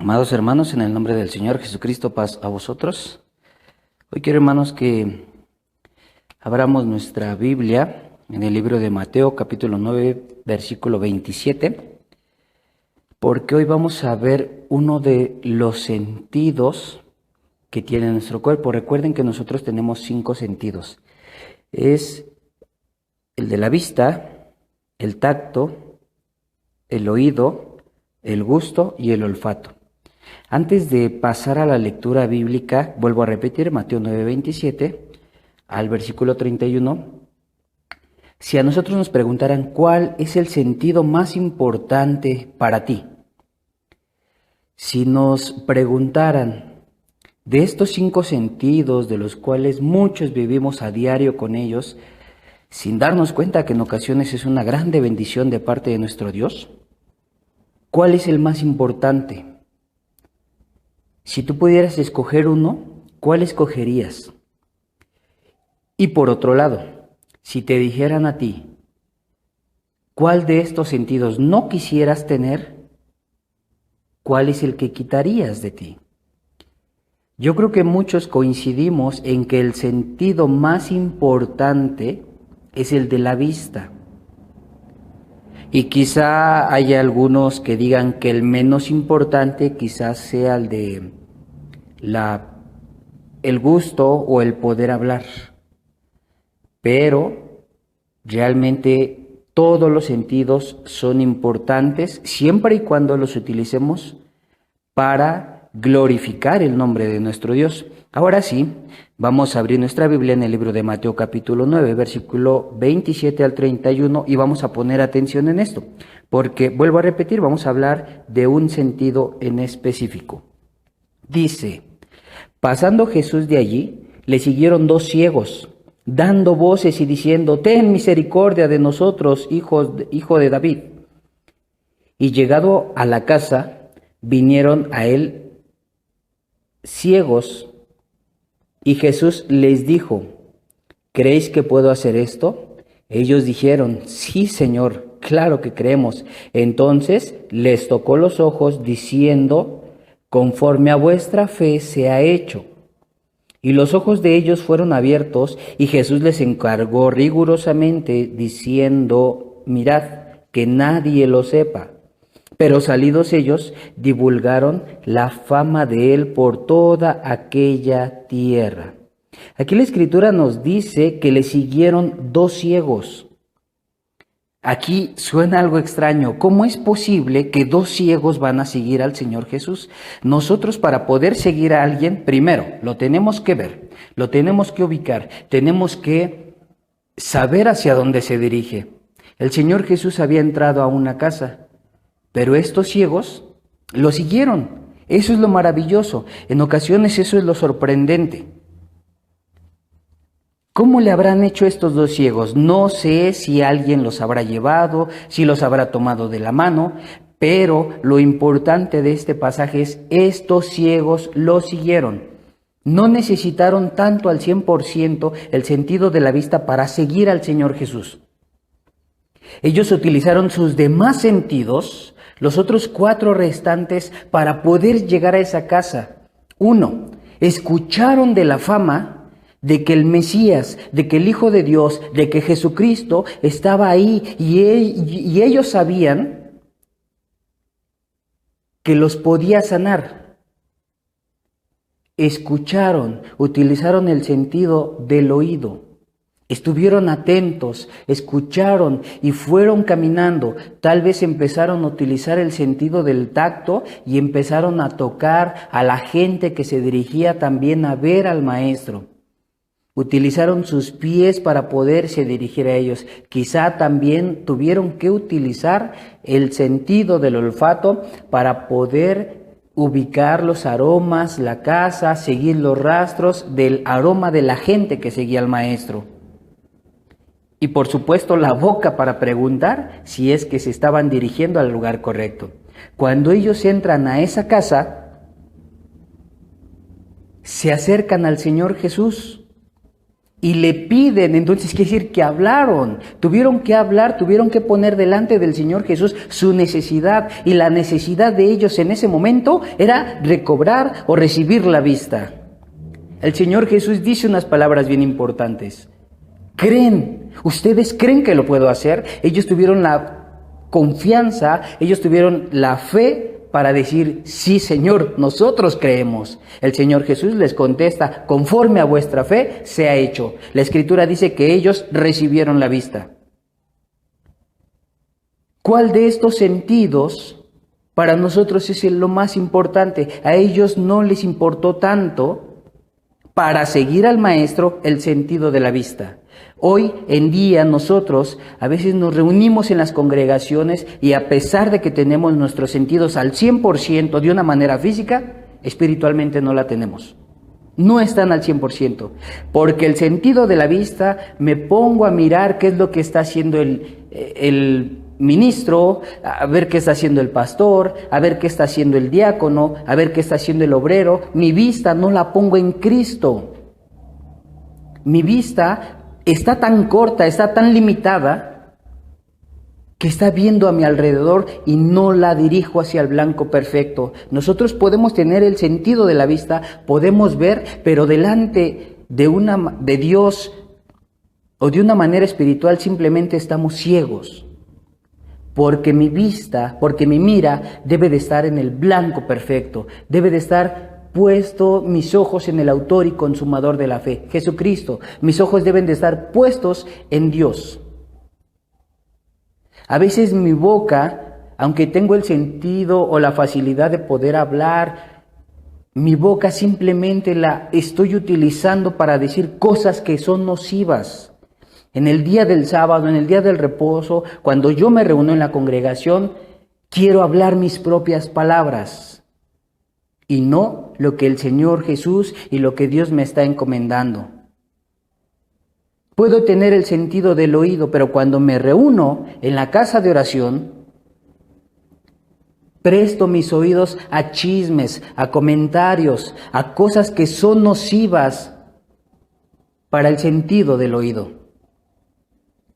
Amados hermanos, en el nombre del Señor Jesucristo, paz a vosotros. Hoy quiero, hermanos, que abramos nuestra Biblia en el libro de Mateo, capítulo 9, versículo 27, porque hoy vamos a ver uno de los sentidos que tiene nuestro cuerpo. Recuerden que nosotros tenemos 5 sentidos. Es el de la vista, el tacto, el oído, el gusto y el olfato. Antes de pasar a la lectura bíblica, vuelvo a repetir, Mateo 9:27 al versículo 31. Si a nosotros nos preguntaran cuál es el sentido más importante para ti, si nos preguntaran de estos 5 sentidos de los cuales muchos vivimos a diario con ellos, sin darnos cuenta que en ocasiones es una grande bendición de parte de nuestro Dios, ¿cuál es el más importante? Si tú pudieras escoger uno, ¿cuál escogerías? Y por otro lado, si te dijeran a ti, ¿cuál de estos sentidos no quisieras tener? ¿Cuál es el que quitarías de ti? Yo creo que muchos coincidimos en que el sentido más importante es el de la vista. Y quizá haya algunos que digan que el menos importante quizás sea el de el gusto o el poder hablar. Pero realmente todos los sentidos son importantes siempre y cuando los utilicemos para glorificar el nombre de nuestro Dios. Ahora sí, vamos a abrir nuestra Biblia en el libro de Mateo capítulo 9, versículo 27 al 31 y vamos a poner atención en esto, porque vuelvo a repetir, vamos a hablar de un sentido en específico. Dice, pasando Jesús de allí, le siguieron 2 ciegos, dando voces y diciendo, ten misericordia de nosotros, hijo de David. Y llegado a la casa, vinieron a él ciegos, y Jesús les dijo, ¿creéis que puedo hacer esto? Ellos dijeron, sí, Señor, claro que creemos. Entonces les tocó los ojos, diciendo, conforme a vuestra fe se ha hecho. Y los ojos de ellos fueron abiertos, y Jesús les encargó rigurosamente, diciendo, mirad, que nadie lo sepa. Pero salidos ellos, divulgaron la fama de él por toda aquella tierra. Aquí la Escritura nos dice que le siguieron 2 ciegos. Aquí suena algo extraño. ¿Cómo es posible que 2 ciegos van a seguir al Señor Jesús? Nosotros, para poder seguir a alguien, primero lo tenemos que ver, lo tenemos que ubicar, tenemos que saber hacia dónde se dirige. El Señor Jesús había entrado a una casa, pero estos ciegos lo siguieron. Eso es lo maravilloso. En ocasiones eso es lo sorprendente. ¿Cómo le habrán hecho estos 2 ciegos? No sé si alguien los habrá llevado, si los habrá tomado de la mano, pero lo importante de este pasaje es estos ciegos lo siguieron. No necesitaron tanto al 100% el sentido de la vista para seguir al Señor Jesús. Ellos utilizaron sus demás sentidos, los otros 4 restantes, para poder llegar a esa casa. 1, escucharon de la fama de que el Mesías, de que el Hijo de Dios, de que Jesucristo estaba ahí y ellos sabían que los podía sanar. Escucharon, utilizaron el sentido del oído. Estuvieron atentos, escucharon y fueron caminando. Tal vez empezaron a utilizar el sentido del tacto y empezaron a tocar a la gente que se dirigía también a ver al Maestro. Utilizaron sus pies para poderse dirigir a ellos. Quizá también tuvieron que utilizar el sentido del olfato para poder ubicar los aromas, la casa, seguir los rastros del aroma de la gente que seguía al Maestro. Y por supuesto la boca para preguntar si es que se estaban dirigiendo al lugar correcto. Cuando ellos entran a esa casa, se acercan al Señor Jesús y le piden, entonces quiere decir que hablaron, tuvieron que hablar, tuvieron que poner delante del Señor Jesús su necesidad, y la necesidad de ellos en ese momento era recobrar o recibir la vista. El Señor Jesús dice unas palabras bien importantes. ¿Creen? ¿Ustedes creen que lo puedo hacer? Ellos tuvieron la confianza, ellos tuvieron la fe para decir, sí, Señor, nosotros creemos. El Señor Jesús les contesta, conforme a vuestra fe, se ha hecho. La Escritura dice que ellos recibieron la vista. ¿Cuál de estos sentidos para nosotros es lo más importante? A ellos no les importó tanto para seguir al Maestro el sentido de la vista. Hoy en día nosotros a veces nos reunimos en las congregaciones y a pesar de que tenemos nuestros sentidos al 100% de una manera física, espiritualmente no la tenemos. No están al 100%, porque el sentido de la vista me pongo a mirar qué es lo que está haciendo el ministro, a ver qué está haciendo el pastor, a ver qué está haciendo el diácono, a ver qué está haciendo el obrero. Mi vista no la pongo en Cristo. Mi vista está tan corta, está tan limitada, que está viendo a mi alrededor y no la dirijo hacia el blanco perfecto. Nosotros podemos tener el sentido de la vista, podemos ver, pero delante de Dios o de una manera espiritual simplemente estamos ciegos. Porque mi vista, porque mi mira debe de estar en el blanco perfecto, debe de estar puesto mis ojos en el autor y consumador de la fe, Jesucristo. Mis ojos deben de estar puestos en Dios. A veces mi boca, aunque tengo el sentido o la facilidad de poder hablar, mi boca simplemente la estoy utilizando para decir cosas que son nocivas. En el día del sábado, en el día del reposo, cuando yo me reúno en la congregación, quiero hablar mis propias palabras y no lo que el Señor Jesús y lo que Dios me está encomendando. Puedo tener el sentido del oído, pero cuando me reúno en la casa de oración, presto mis oídos a chismes, a comentarios, a cosas que son nocivas para el sentido del oído.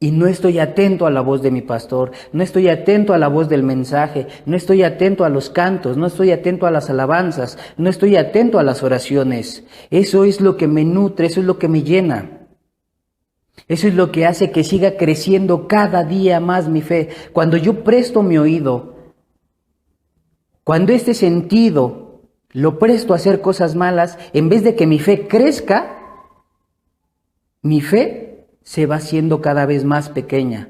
Y no estoy atento a la voz de mi pastor, no estoy atento a la voz del mensaje, no estoy atento a los cantos, no estoy atento a las alabanzas, no estoy atento a las oraciones. Eso es lo que me nutre, eso es lo que me llena. Eso es lo que hace que siga creciendo cada día más mi fe. Cuando yo presto mi oído, cuando este sentido lo presto a hacer cosas malas, en vez de que mi fe crezca, mi fe se va haciendo cada vez más pequeña.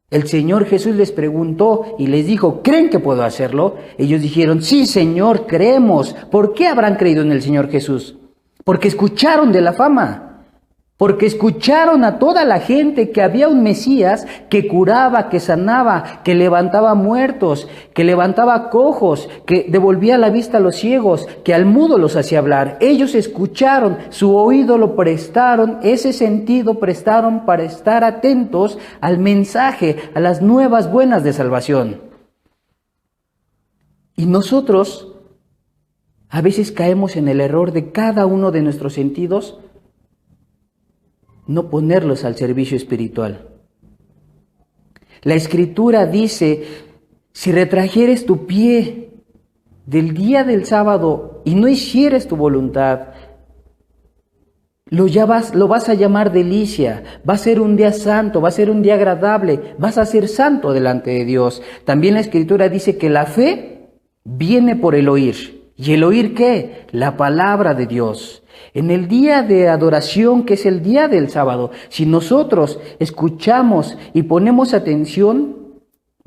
El Señor Jesús les preguntó y les dijo, ¿creen que puedo hacerlo? Ellos dijeron, sí, Señor, creemos. ¿Por qué habrán creído en el Señor Jesús? Porque escucharon de la fama. Porque escucharon a toda la gente que había un Mesías que curaba, que sanaba, que levantaba muertos, que levantaba cojos, que devolvía la vista a los ciegos, que al mudo los hacía hablar. Ellos escucharon, su oído lo prestaron, ese sentido prestaron para estar atentos al mensaje, a las nuevas buenas de salvación. Y nosotros a veces caemos en el error de cada uno de nuestros sentidos no ponerlos al servicio espiritual. La Escritura dice, si retrajeres tu pie del día del sábado y no hicieres tu voluntad, lo vas a llamar delicia, va a ser un día santo, va a ser un día agradable, vas a ser santo delante de Dios. También la Escritura dice que la fe viene por el oír. ¿Y el oír qué? La palabra de Dios. En el día de adoración, que es el día del sábado, si nosotros escuchamos y ponemos atención,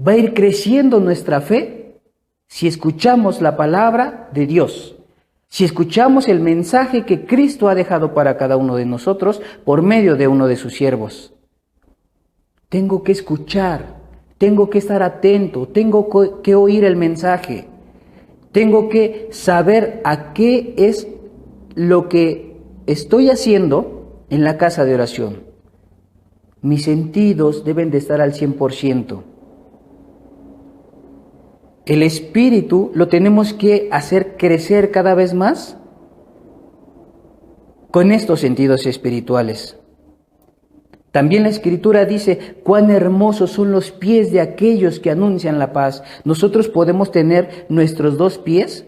va a ir creciendo nuestra fe si escuchamos la palabra de Dios, si escuchamos el mensaje que Cristo ha dejado para cada uno de nosotros por medio de uno de sus siervos. Tengo que escuchar, tengo que estar atento, tengo que oír el mensaje, tengo que saber a qué es lo que estoy haciendo en la casa de oración. Mis sentidos deben de estar al 100%. El espíritu lo tenemos que hacer crecer cada vez más con estos sentidos espirituales. También la Escritura dice, cuán hermosos son los pies de aquellos que anuncian la paz. Nosotros podemos tener nuestros dos pies,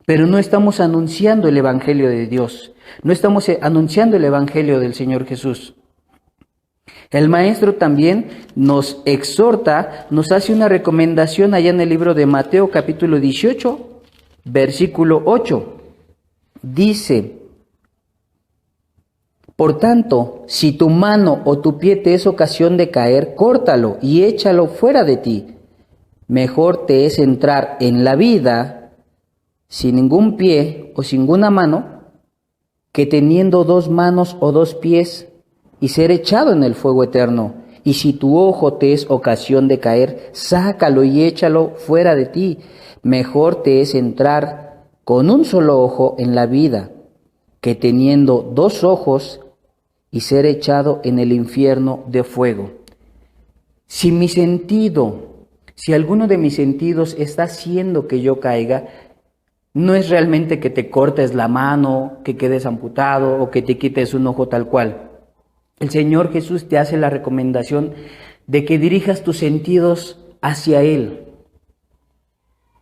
pero no estamos anunciando el Evangelio de Dios. No estamos anunciando el Evangelio del Señor Jesús. El Maestro también nos exhorta, nos hace una recomendación allá en el libro de Mateo capítulo 18, versículo 8. Dice, por tanto, si tu mano o tu pie te es ocasión de caer, córtalo y échalo fuera de ti. Mejor te es entrar en la vida sin ningún pie o sin ninguna mano, que teniendo dos manos o dos pies y ser echado en el fuego eterno. Y si tu ojo te es ocasión de caer, sácalo y échalo fuera de ti. Mejor te es entrar con un solo ojo en la vida, que teniendo dos ojos y ser echado en el infierno de fuego. Si alguno de mis sentidos está haciendo que yo caiga, no es realmente que te cortes la mano, que quedes amputado o que te quites un ojo tal cual. El Señor Jesús te hace la recomendación de que dirijas tus sentidos hacia Él,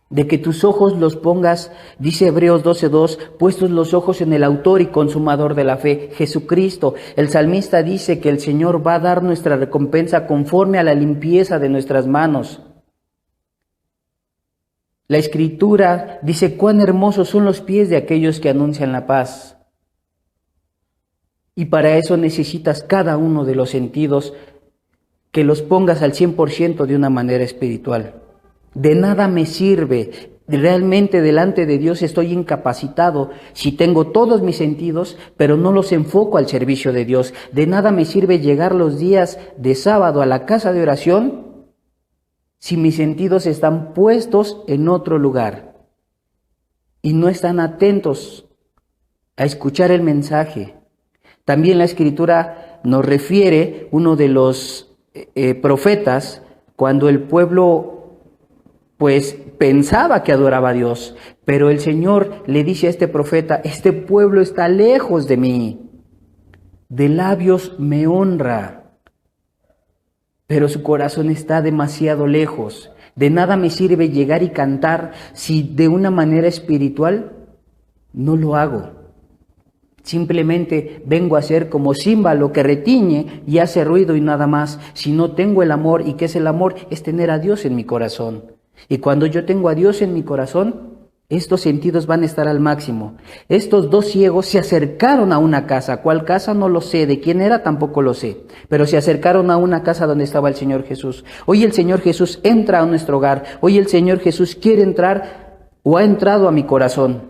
de que tus ojos los pongas, dice Hebreos 12:2, puestos los ojos en el autor y consumador de la fe, Jesucristo. El salmista dice que el Señor va a dar nuestra recompensa conforme a la limpieza de nuestras manos. La Escritura dice, cuán hermosos son los pies de aquellos que anuncian la paz. Y para eso necesitas cada uno de los sentidos que los pongas al 100% de una manera espiritual. De nada me sirve, realmente delante de Dios estoy incapacitado si tengo todos mis sentidos, pero no los enfoco al servicio de Dios. De nada me sirve llegar los días de sábado a la casa de oración si mis sentidos están puestos en otro lugar y no están atentos a escuchar el mensaje. También la Escritura nos refiere, uno de los profetas, cuando el pueblo pues pensaba que adoraba a Dios, pero el Señor le dice a este profeta, este pueblo está lejos de mí, de labios me honra, pero su corazón está demasiado lejos. De nada me sirve llegar y cantar si de una manera espiritual no lo hago. Simplemente vengo a ser como címbalo que retiñe y hace ruido y nada más. Si no tengo el amor, ¿y qué es el amor? Es tener a Dios en mi corazón. Y cuando yo tengo a Dios en mi corazón, estos sentidos van a estar al máximo. Estos dos ciegos se acercaron a una casa. ¿Cuál casa? No lo sé. ¿De quién era? Tampoco lo sé. Pero se acercaron a una casa donde estaba el Señor Jesús. Hoy el Señor Jesús entra a nuestro hogar. Hoy el Señor Jesús quiere entrar o ha entrado a mi corazón.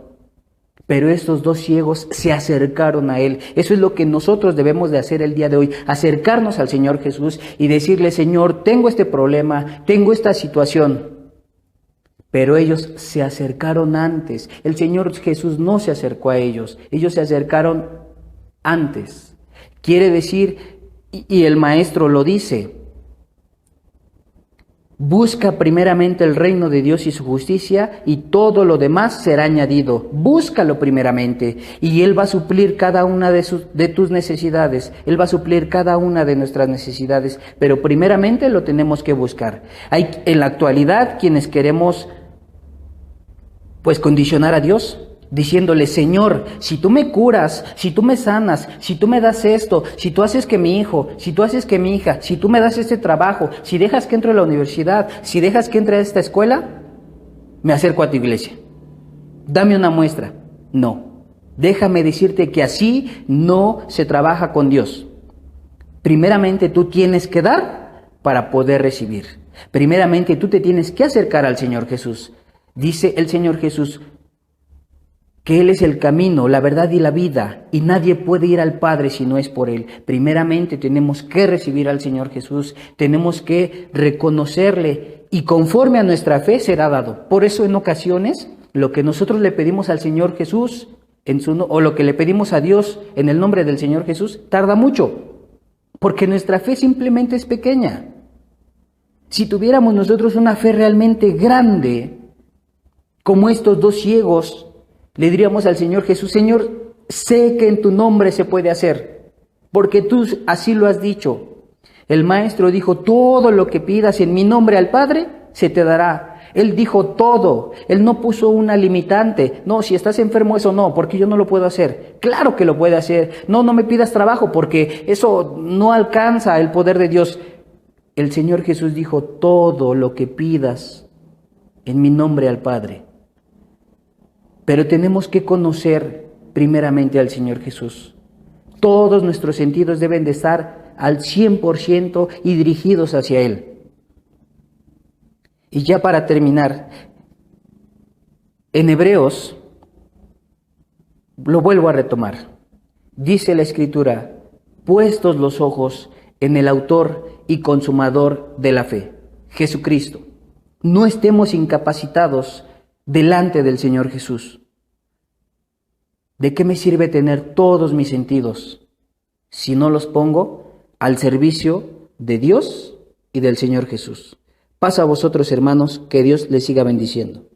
Pero estos dos ciegos se acercaron a Él. Eso es lo que nosotros debemos de hacer el día de hoy. Acercarnos al Señor Jesús y decirle, Señor, tengo este problema, tengo esta situación. Pero ellos se acercaron antes. El Señor Jesús no se acercó a ellos. Ellos se acercaron antes. Quiere decir, y el Maestro lo dice, busca primeramente el reino de Dios y su justicia y todo lo demás será añadido. Búscalo primeramente y Él va a suplir cada una de tus necesidades. Él va a suplir cada una de nuestras necesidades, pero primeramente lo tenemos que buscar. Hay en la actualidad quienes queremos pues condicionar a Dios, diciéndole, Señor, si tú me curas, si tú me sanas, si tú me das esto, si tú haces que mi hijo, si tú haces que mi hija, si tú me das este trabajo, si dejas que entre a la universidad, si dejas que entre a esta escuela, me acerco a tu iglesia. Dame una muestra. No. Déjame decirte que así no se trabaja con Dios. Primeramente tú tienes que dar para poder recibir. Primeramente tú te tienes que acercar al Señor Jesús. Dice el Señor Jesús que Él es el camino, la verdad y la vida, y nadie puede ir al Padre si no es por Él. Primeramente tenemos que recibir al Señor Jesús, tenemos que reconocerle, y conforme a nuestra fe será dado. Por eso en ocasiones lo que nosotros le pedimos al Señor Jesús, o lo que le pedimos a Dios en el nombre del Señor Jesús, tarda mucho, porque nuestra fe simplemente es pequeña. Si tuviéramos nosotros una fe realmente grande, como estos dos ciegos, le diríamos al Señor Jesús, Señor, sé que en tu nombre se puede hacer, porque tú así lo has dicho. El maestro dijo, todo lo que pidas en mi nombre al Padre, se te dará. Él dijo todo, él no puso una limitante. No, si estás enfermo eso no, porque yo no lo puedo hacer. Claro que lo puede hacer. No, no me pidas trabajo, porque eso no alcanza el poder de Dios. El Señor Jesús dijo, todo lo que pidas en mi nombre al Padre. Pero tenemos que conocer primeramente al Señor Jesús. Todos nuestros sentidos deben de estar al 100% y dirigidos hacia Él. Y ya para terminar, en Hebreos, lo vuelvo a retomar. Dice la Escritura, puestos los ojos en el autor y consumador de la fe, Jesucristo. No estemos incapacitados delante del Señor Jesús. ¿De qué me sirve tener todos mis sentidos si no los pongo al servicio de Dios y del Señor Jesús? Paz a vosotros, hermanos, que Dios les siga bendiciendo.